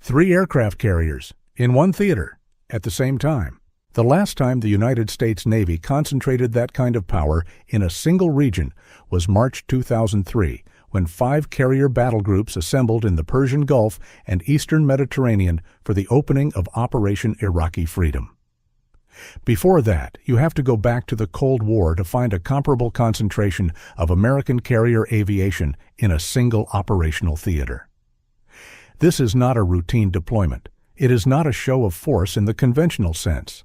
3 aircraft carriers in one theater at the same time. The last time the United States Navy concentrated that kind of power in a single region was March 2003, when 5 carrier battle groups assembled in the Persian Gulf and Eastern Mediterranean for the opening of Operation Iraqi Freedom. Before that, you have to go back to the Cold War to find a comparable concentration of American carrier aviation in a single operational theater. This is not a routine deployment. It is not a show of force in the conventional sense.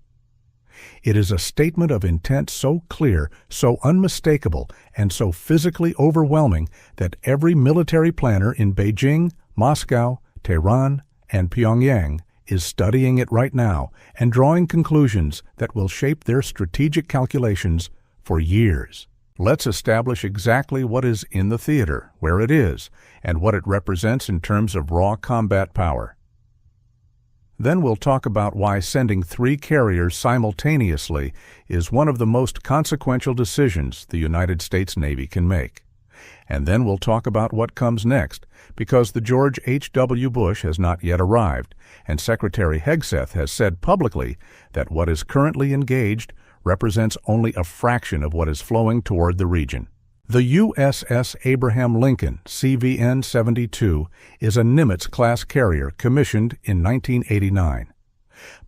It is a statement of intent so clear, so unmistakable, and so physically overwhelming that every military planner in Beijing, Moscow, Tehran, and Pyongyang is studying it right now and drawing conclusions that will shape their strategic calculations for years. Let's establish exactly what is in the theater, where it is, and what it represents in terms of raw combat power. Then we'll talk about why sending 3 carriers simultaneously is one of the most consequential decisions the United States Navy can make. And then we'll talk about what comes next, because the George H.W. Bush has not yet arrived, and Secretary Hegseth has said publicly that what is currently engaged represents only a fraction of what is flowing toward the region. The USS Abraham Lincoln, CVN-72, is a Nimitz-class carrier commissioned in 1989.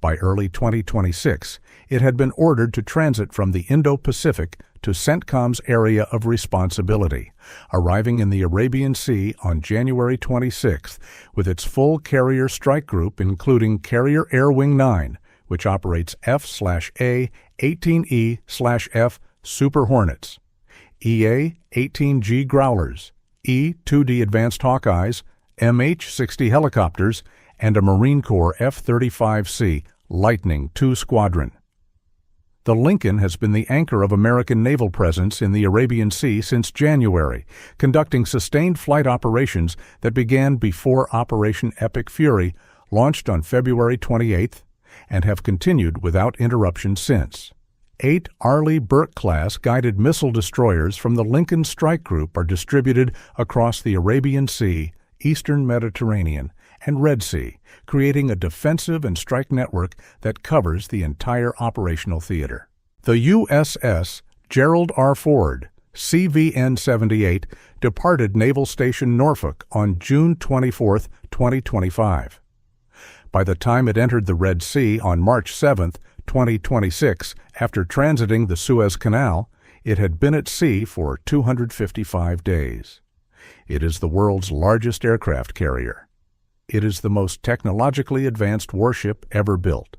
By early 2026, it had been ordered to transit from the Indo-Pacific to CENTCOM's area of responsibility, arriving in the Arabian Sea on January 26 with its full carrier strike group including Carrier Air Wing 9, which operates F/A 18E/F Super Hornets, EA-18G Growlers, E-2D Advanced Hawkeyes, MH-60 helicopters, and a Marine Corps F-35C Lightning II Squadron. The Lincoln has been the anchor of American naval presence in the Arabian Sea since January, conducting sustained flight operations that began before Operation Epic Fury, launched on February 28, and have continued without interruption since. 8 Arleigh Burke-class guided missile destroyers from the Lincoln Strike Group are distributed across the Arabian Sea, Eastern Mediterranean, and Red Sea, creating a defensive and strike network that covers the entire operational theater. The USS Gerald R. Ford, CVN-78, departed Naval Station Norfolk on June 24, 2025. By the time it entered the Red Sea on March 7, 2026, after transiting the Suez Canal, it had been at sea for 255 days. It is the world's largest aircraft carrier. It is the most technologically advanced warship ever built,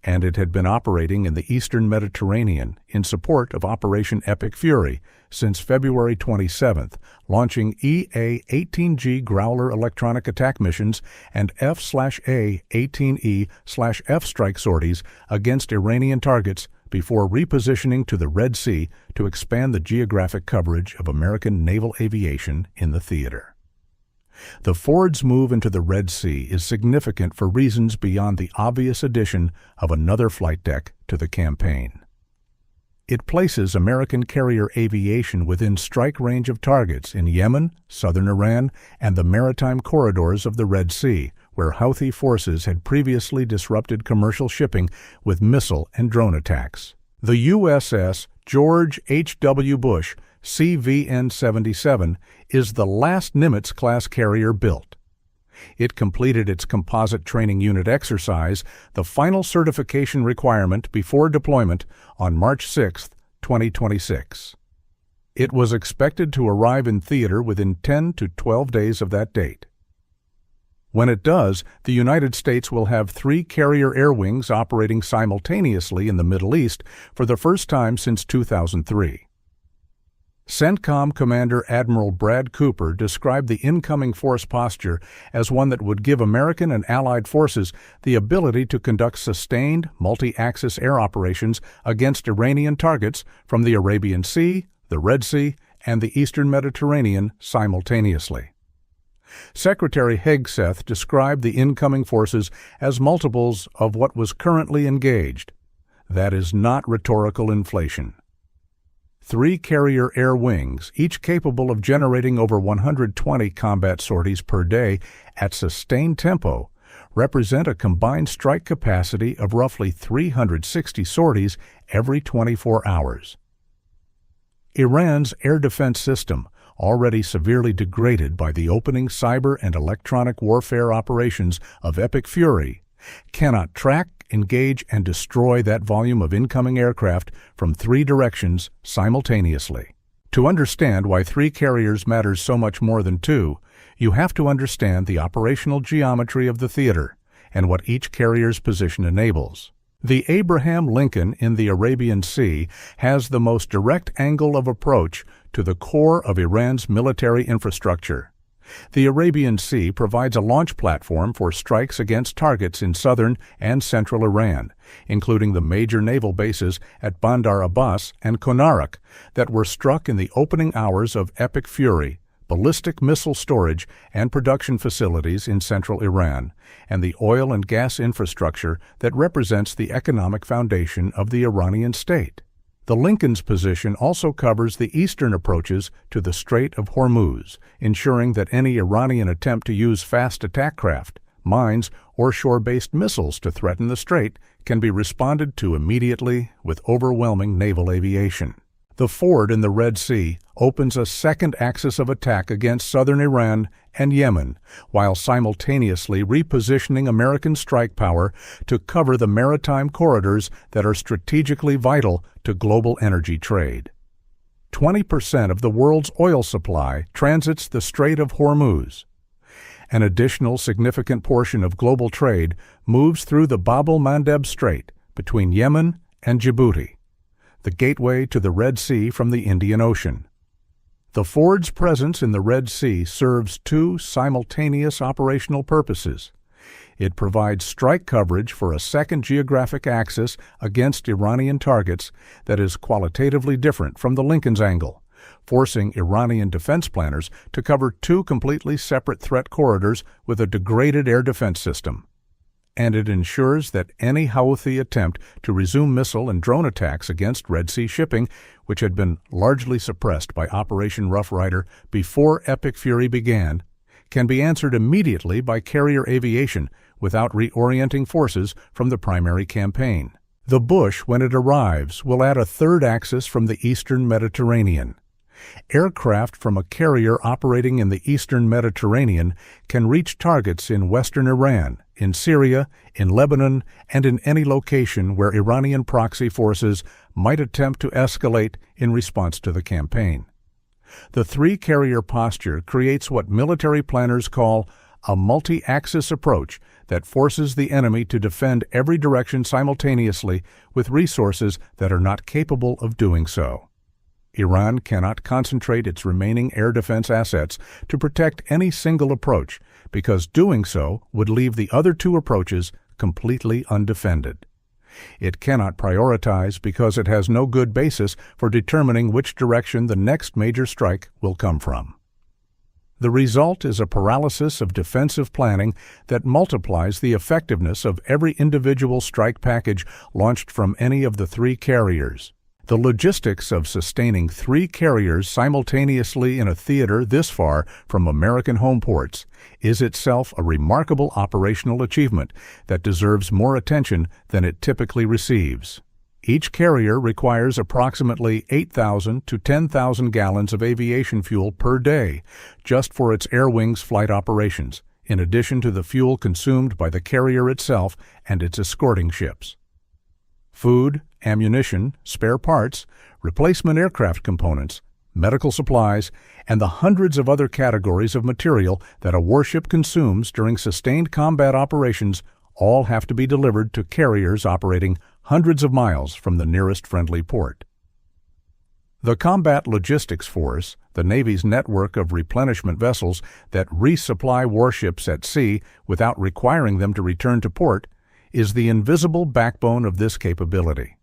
and it had been operating in the Eastern Mediterranean in support of Operation Epic Fury since February 27, launching EA-18G Growler electronic attack missions and F/A 18E/F strike sorties against Iranian targets before repositioning to the Red Sea to expand the geographic coverage of American naval aviation in the theater. The Ford's move into the Red Sea is significant for reasons beyond the obvious addition of another flight deck to the campaign. It places American carrier aviation within strike range of targets in Yemen, southern Iran, and the maritime corridors of the Red Sea, where Houthi forces had previously disrupted commercial shipping with missile and drone attacks. The USS George H.W. Bush, CVN-77, is the last Nimitz-class carrier built. It completed its composite training unit exercise, the final certification requirement before deployment, on March 6, 2026. It was expected to arrive in theater within 10 to 12 days of that date. When it does, the United States will have 3 carrier air wings operating simultaneously in the Middle East for the first time since 2003. CENTCOM Commander Admiral Brad Cooper described the incoming force posture as one that would give American and Allied forces the ability to conduct sustained, multi-axis air operations against Iranian targets from the Arabian Sea, the Red Sea, and the Eastern Mediterranean simultaneously. Secretary Hegseth described the incoming forces as multiples of what was currently engaged. That is not rhetorical inflation. 3 carrier air wings, each capable of generating over 120 combat sorties per day at sustained tempo, represent a combined strike capacity of roughly 360 sorties every 24 hours. Iran's air defense system, already severely degraded by the opening cyber and electronic warfare operations of Epic Fury, cannot track, engage, and destroy that volume of incoming aircraft from 3 directions simultaneously. To understand why 3 carriers matters so much more than 2, you have to understand the operational geometry of the theater and what each carrier's position enables. The Abraham Lincoln in the Arabian Sea has the most direct angle of approach to the core of Iran's military infrastructure. The Arabian Sea provides a launch platform for strikes against targets in southern and central Iran, including the major naval bases at Bandar Abbas and Konarak that were struck in the opening hours of Epic Fury, ballistic missile storage and production facilities in central Iran, and the oil and gas infrastructure that represents the economic foundation of the Iranian state. The Lincoln's position also covers the eastern approaches to the Strait of Hormuz, ensuring that any Iranian attempt to use fast attack craft, mines, or shore-based missiles to threaten the strait can be responded to immediately with overwhelming naval aviation. The ford in the Red Sea opens a second axis of attack against southern Iran and Yemen, while simultaneously repositioning American strike power to cover the maritime corridors that are strategically vital to global energy trade. 20% of the world's oil supply transits the Strait of Hormuz. An additional significant portion of global trade moves through the Bab el-Mandeb Strait between Yemen and Djibouti, the gateway to the Red Sea from the Indian Ocean. The ford's presence in the Red Sea serves 2 simultaneous operational purposes. It provides strike coverage for a second geographic axis against Iranian targets that is qualitatively different from the Lincoln's angle, forcing Iranian defense planners to cover 2 completely separate threat corridors with a degraded air defense system. And it ensures that any Houthi attempt to resume missile and drone attacks against Red Sea shipping, which had been largely suppressed by Operation Rough Rider before Epic Fury began, can be answered immediately by carrier aviation without reorienting forces from the primary campaign. The Bush, when it arrives, will add a third axis from the eastern Mediterranean. Aircraft from a carrier operating in the eastern Mediterranean can reach targets in western Iran, in Syria, in Lebanon, and in any location where Iranian proxy forces might attempt to escalate in response to the campaign. The 3-carrier posture creates what military planners call a multi-axis approach that forces the enemy to defend every direction simultaneously with resources that are not capable of doing so. Iran cannot concentrate its remaining air defense assets to protect any single approach, because doing so would leave the other 2 approaches completely undefended. It cannot prioritize because it has no good basis for determining which direction the next major strike will come from. The result is a paralysis of defensive planning that multiplies the effectiveness of every individual strike package launched from any of the 3 carriers. The logistics of sustaining 3 carriers simultaneously in a theater this far from American home ports is itself a remarkable operational achievement that deserves more attention than it typically receives. Each carrier requires approximately 8,000 to 10,000 gallons of aviation fuel per day just for its air wings flight operations, in addition to the fuel consumed by the carrier itself and its escorting ships. Food, ammunition, spare parts, replacement aircraft components, medical supplies, and the hundreds of other categories of material that a warship consumes during sustained combat operations all have to be delivered to carriers operating hundreds of miles from the nearest friendly port. The Combat Logistics Force, the Navy's network of replenishment vessels that resupply warships at sea without requiring them to return to port, is the invisible backbone of this capability.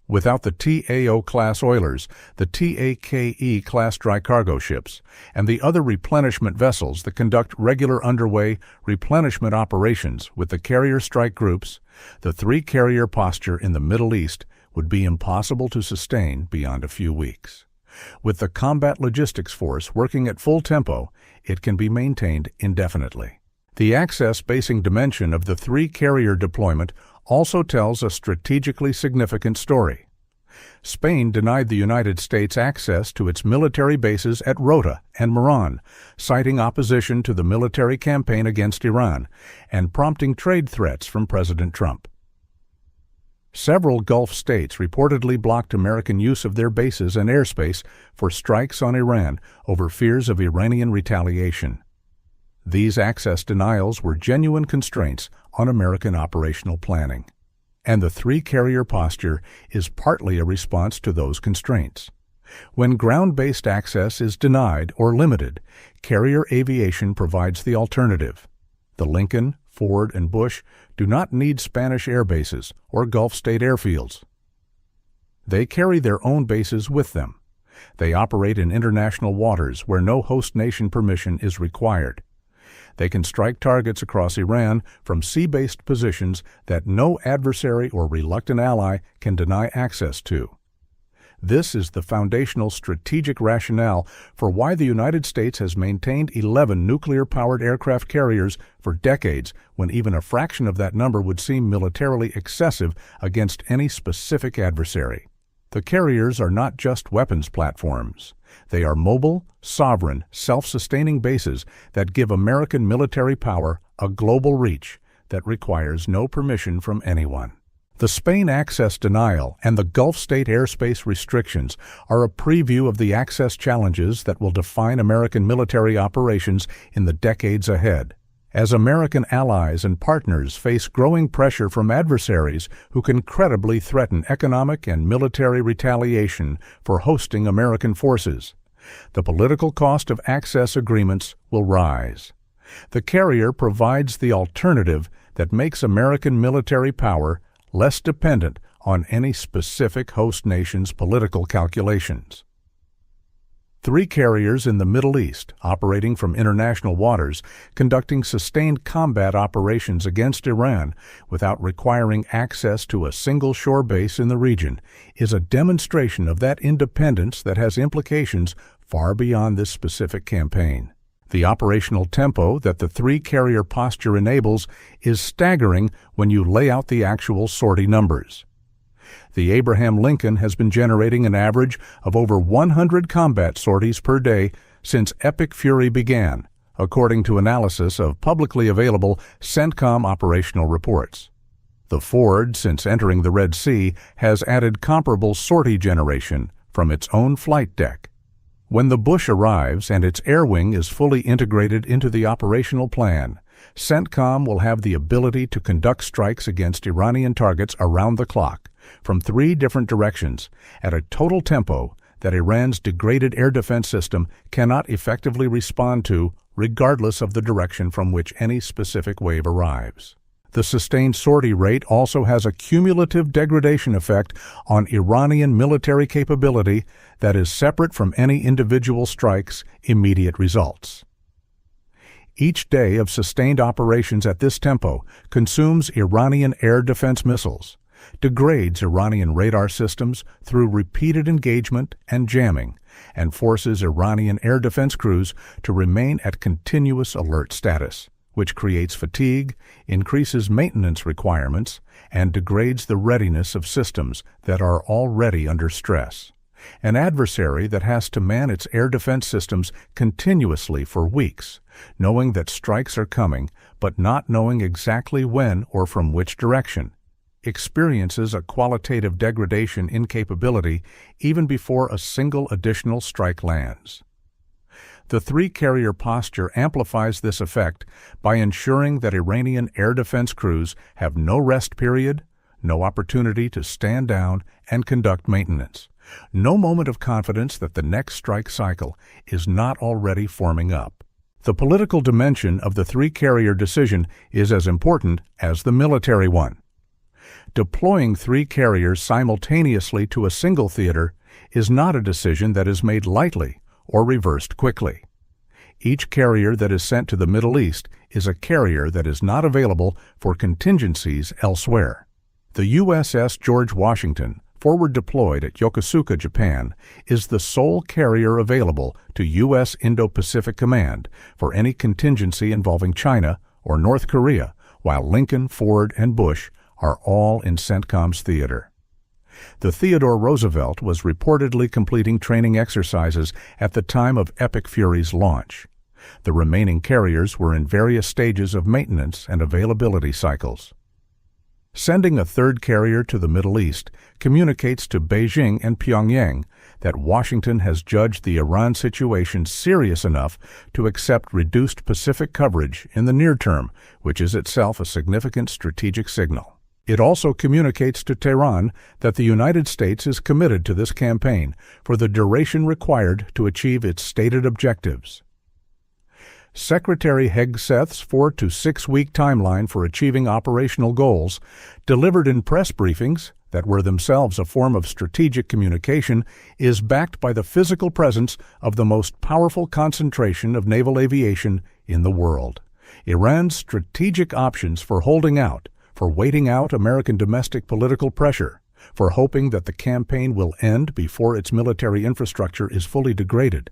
Without the TAO-class oilers, the TAKE-class dry cargo ships, and the other replenishment vessels that conduct regular underway replenishment operations with the carrier strike groups, the 3-carrier posture in the Middle East would be impossible to sustain beyond a few weeks. With the Combat Logistics Force working at full tempo, it can be maintained indefinitely. The access-basing dimension of the three-carrier deployment also tells a strategically significant story. Spain denied the United States access to its military bases at Rota and Meran, citing opposition to the military campaign against Iran and prompting trade threats from President Trump. Several Gulf states reportedly blocked American use of their bases and airspace for strikes on Iran over fears of Iranian retaliation. These access denials were genuine constraints on American operational planning, and the three-carrier posture is partly a response to those constraints. When ground-based access is denied or limited, carrier aviation provides the alternative. The Lincoln, Ford, and Bush do not need Spanish air bases or Gulf state airfields. They carry their own bases with them. They operate in international waters where no host nation permission is required. They can strike targets across Iran from sea-based positions that no adversary or reluctant ally can deny access to. This is the foundational strategic rationale for why the United States has maintained 11 nuclear-powered aircraft carriers for decades, when even a fraction of that number would seem militarily excessive against any specific adversary. The carriers are not just weapons platforms. They are mobile, sovereign, self-sustaining bases that give American military power a global reach that requires no permission from anyone. The Spain access denial and the Gulf state airspace restrictions are a preview of the access challenges that will define American military operations in the decades ahead, as American allies and partners face growing pressure from adversaries who can credibly threaten economic and military retaliation for hosting American forces. The political cost of access agreements will rise. The carrier provides the alternative that makes American military power less dependent on any specific host nation's political calculations. Three carriers in the Middle East, operating from international waters, conducting sustained combat operations against Iran without requiring access to a single shore base in the region, is a demonstration of that independence that has implications far beyond this specific campaign. The operational tempo that the three-carrier posture enables is staggering when you lay out the actual sortie numbers. The Abraham Lincoln has been generating an average of over 100 combat sorties per day since Epic Fury began, according to analysis of publicly available CENTCOM operational reports. The Ford, since entering the Red Sea, has added comparable sortie generation from its own flight deck. When the Bush arrives and its air wing is fully integrated into the operational plan, CENTCOM will have the ability to conduct strikes against Iranian targets around the clock, from 3 different directions, at a total tempo that Iran's degraded air defense system cannot effectively respond to, regardless of the direction from which any specific wave arrives. The sustained sortie rate also has a cumulative degradation effect on Iranian military capability that is separate from any individual strike's immediate results. Each day of sustained operations at this tempo consumes Iranian air defense missiles, degrades Iranian radar systems through repeated engagement and jamming, and forces Iranian air defense crews to remain at continuous alert status, which creates fatigue, increases maintenance requirements, and degrades the readiness of systems that are already under stress. An adversary that has to man its air defense systems continuously for weeks, knowing that strikes are coming, but not knowing exactly when or from which direction, experiences a qualitative degradation in capability even before a single additional strike lands. The three-carrier posture amplifies this effect by ensuring that Iranian air defense crews have no rest period, no opportunity to stand down and conduct maintenance, no moment of confidence that the next strike cycle is not already forming up. The political dimension of the three-carrier decision is as important as the military one. Deploying 3 carriers simultaneously to a single theater is not a decision that is made lightly or reversed quickly. Each carrier that is sent to the Middle East is a carrier that is not available for contingencies elsewhere. The USS George Washington, forward deployed at Yokosuka, Japan, is the sole carrier available to U.S. Indo-Pacific Command for any contingency involving China or North Korea, while Lincoln, Ford, and Bush are all in CENTCOM's theater. The Theodore Roosevelt was reportedly completing training exercises at the time of Epic Fury's launch. The remaining carriers were in various stages of maintenance and availability cycles. Sending a third carrier to the Middle East communicates to Beijing and Pyongyang that Washington has judged the Iran situation serious enough to accept reduced Pacific coverage in the near term, which is itself a significant strategic signal. It also communicates to Tehran that the United States is committed to this campaign for the duration required to achieve its stated objectives. Secretary Hegseth's 4 to 6 week timeline for achieving operational goals, delivered in press briefings that were themselves a form of strategic communication, is backed by the physical presence of the most powerful concentration of naval aviation in the world. Iran's strategic options for holding out, for waiting out American domestic political pressure, for hoping that the campaign will end before its military infrastructure is fully degraded,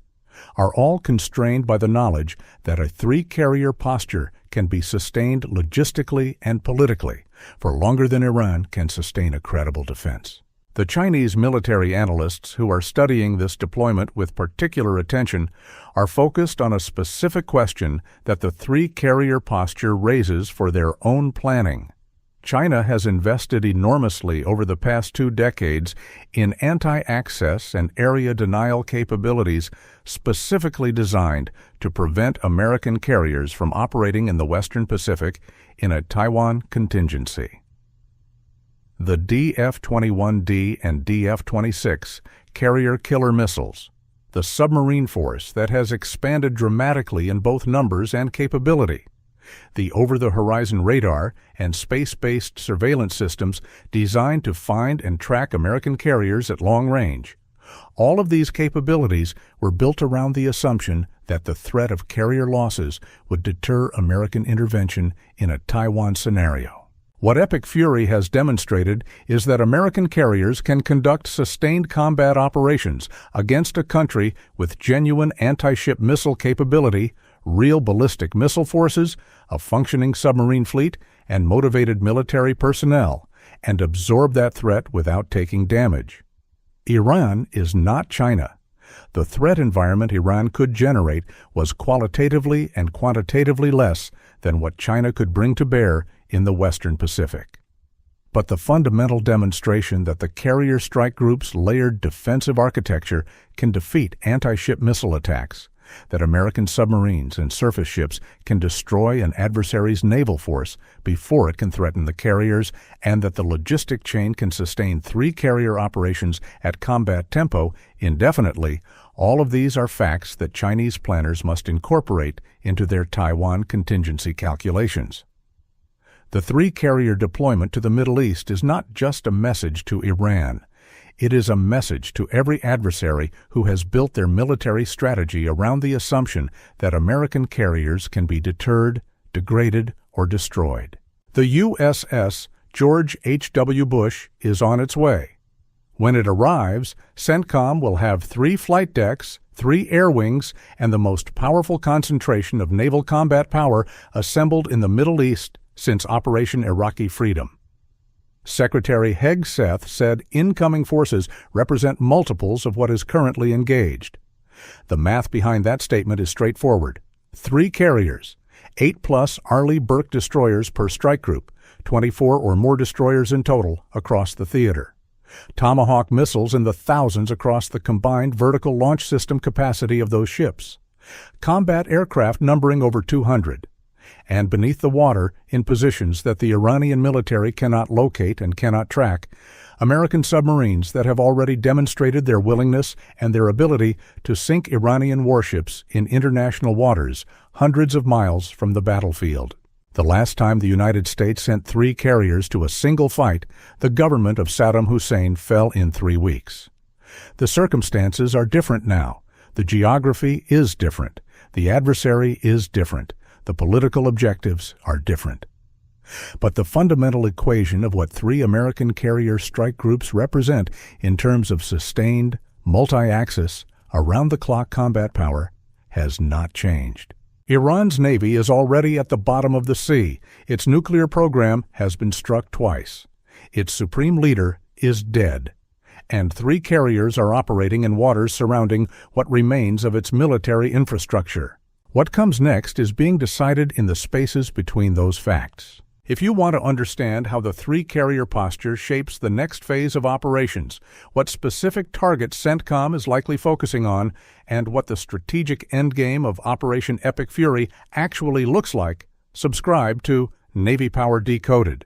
are all constrained by the knowledge that a three-carrier posture can be sustained logistically and politically for longer than Iran can sustain a credible defense. The Chinese military analysts who are studying this deployment with particular attention are focused on a specific question that the three-carrier posture raises for their own planning. China has invested enormously over the past 2 decades in anti-access and area denial capabilities specifically designed to prevent American carriers from operating in the Western Pacific in a Taiwan contingency. The DF-21D and DF-26 carrier killer missiles, the submarine force that has expanded dramatically in both numbers and capability, the over-the-horizon radar and space-based surveillance systems designed to find and track American carriers at long range. All of these capabilities were built around the assumption that the threat of carrier losses would deter American intervention in a Taiwan scenario. What Epic Fury has demonstrated is that American carriers can conduct sustained combat operations against a country with genuine anti-ship missile capability, real ballistic missile forces, a functioning submarine fleet, and motivated military personnel, and absorb that threat without taking damage. Iran is not China. The threat environment Iran could generate was qualitatively and quantitatively less than what China could bring to bear in the Western Pacific. But the fundamental demonstration that the carrier strike group's layered defensive architecture can defeat anti-ship missile attacks, that American submarines and surface ships can destroy an adversary's naval force before it can threaten the carriers, and that the logistic chain can sustain three-carrier operations at combat tempo indefinitely, all of these are facts that Chinese planners must incorporate into their Taiwan contingency calculations. The three-carrier deployment to the Middle East is not just a message to Iran. It is a message to every adversary who has built their military strategy around the assumption that American carriers can be deterred, degraded, or destroyed. The USS George H.W. Bush is on its way. When it arrives, CENTCOM will have 3 flight decks, 3 air wings, and the most powerful concentration of naval combat power assembled in the Middle East since Operation Iraqi Freedom. Secretary Hegseth said incoming forces represent multiples of what is currently engaged. The math behind that statement is straightforward. 3 carriers, 8+ Arleigh Burke destroyers per strike group, 24 or more destroyers in total across the theater. Tomahawk missiles in the thousands across the combined vertical launch system capacity of those ships. Combat aircraft numbering over 200. And beneath the water, in positions that the Iranian military cannot locate and cannot track, American submarines that have already demonstrated their willingness and their ability to sink Iranian warships in international waters hundreds of miles from the battlefield. The last time the United States sent 3 carriers to a single fight, the government of Saddam Hussein fell in 3 weeks. The circumstances are different now. The geography is different. The adversary is different. The political objectives are different. But the fundamental equation of what 3 American carrier strike groups represent in terms of sustained, multi-axis, around-the-clock combat power has not changed. Iran's Navy is already at the bottom of the sea. Its nuclear program has been struck twice. Its supreme leader is dead. And 3 carriers are operating in waters surrounding what remains of its military infrastructure. What comes next is being decided in the spaces between those facts. If you want to understand how the 3-carrier posture shapes the next phase of operations, what specific targets CENTCOM is likely focusing on, and what the strategic endgame of Operation Epic Fury actually looks like, subscribe to Navy Power Decoded.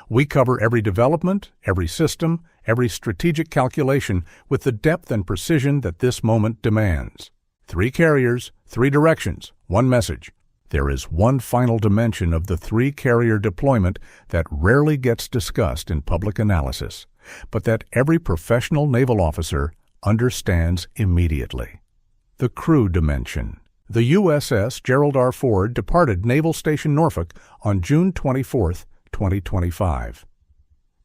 We cover every development, every system, every strategic calculation with the depth and precision that this moment demands. 3 carriers, 3 directions, 1 message. There is one final dimension of the 3-carrier deployment that rarely gets discussed in public analysis, but that every professional naval officer understands immediately. The crew dimension. The USS Gerald R. Ford departed Naval Station Norfolk on June 24, 2025.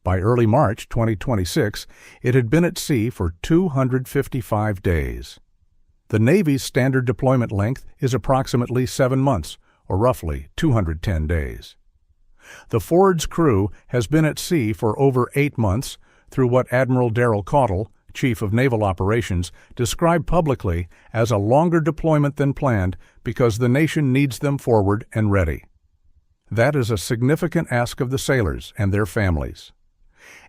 By early March 2026, it had been at sea for 255 days. The Navy's standard deployment length is approximately 7 months, or roughly 210 days. The Ford's crew has been at sea for over 8 months through what Admiral Darrell Caudle, Chief of Naval Operations, described publicly as a longer deployment than planned because the nation needs them forward and ready. That is a significant ask of the sailors and their families.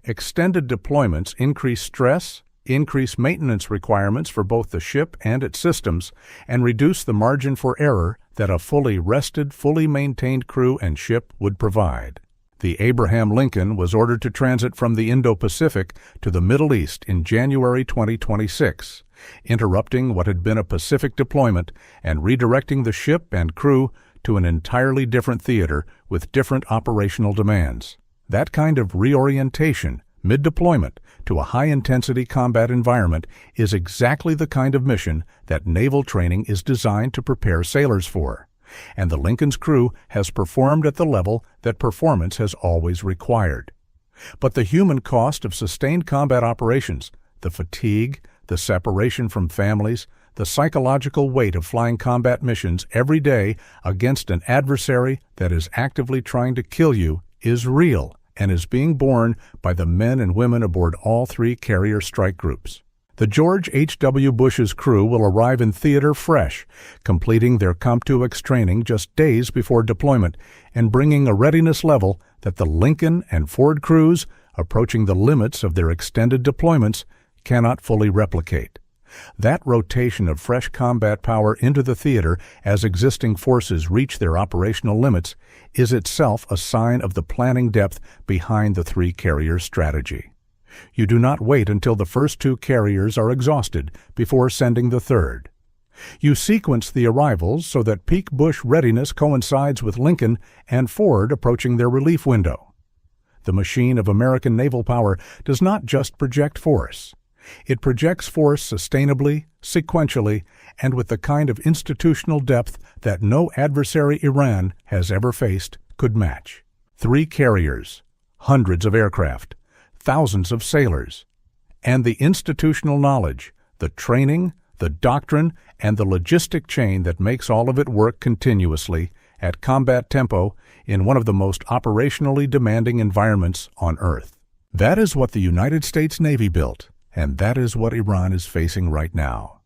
Extended deployments increase stress, increase maintenance requirements for both the ship and its systems, and reduce the margin for error that a fully rested, fully maintained crew and ship would provide. The Abraham Lincoln was ordered to transit from the Indo-Pacific to the Middle East in January 2026, interrupting what had been a Pacific deployment and redirecting the ship and crew to an entirely different theater with different operational demands. That kind of reorientation, mid-deployment, to a high-intensity combat environment is exactly the kind of mission that naval training is designed to prepare sailors for, and the Lincoln's crew has performed at the level that performance has always required. But the human cost of sustained combat operations, the fatigue, the separation from families, the psychological weight of flying combat missions every day against an adversary that is actively trying to kill you is real and is being borne by the men and women aboard all 3 carrier strike groups. The George H.W. Bush's crew will arrive in theater fresh, completing their COMPTUX training just days before deployment and bringing a readiness level that the Lincoln and Ford crews, approaching the limits of their extended deployments, cannot fully replicate. That rotation of fresh combat power into the theater as existing forces reach their operational limits is itself a sign of the planning depth behind the 3-carrier strategy. You do not wait until the first 2 carriers are exhausted before sending the 3rd. You sequence the arrivals so that peak Bush readiness coincides with Lincoln and Ford approaching their relief window. The machine of American naval power does not just project force. It projects force sustainably, sequentially, and with the kind of institutional depth that no adversary Iran has ever faced could match. 3 carriers, hundreds of aircraft, thousands of sailors, and the institutional knowledge, the training, the doctrine, and the logistic chain that makes all of it work continuously at combat tempo in one of the most operationally demanding environments on Earth. That is what the United States Navy built. And that is what Iran is facing right now.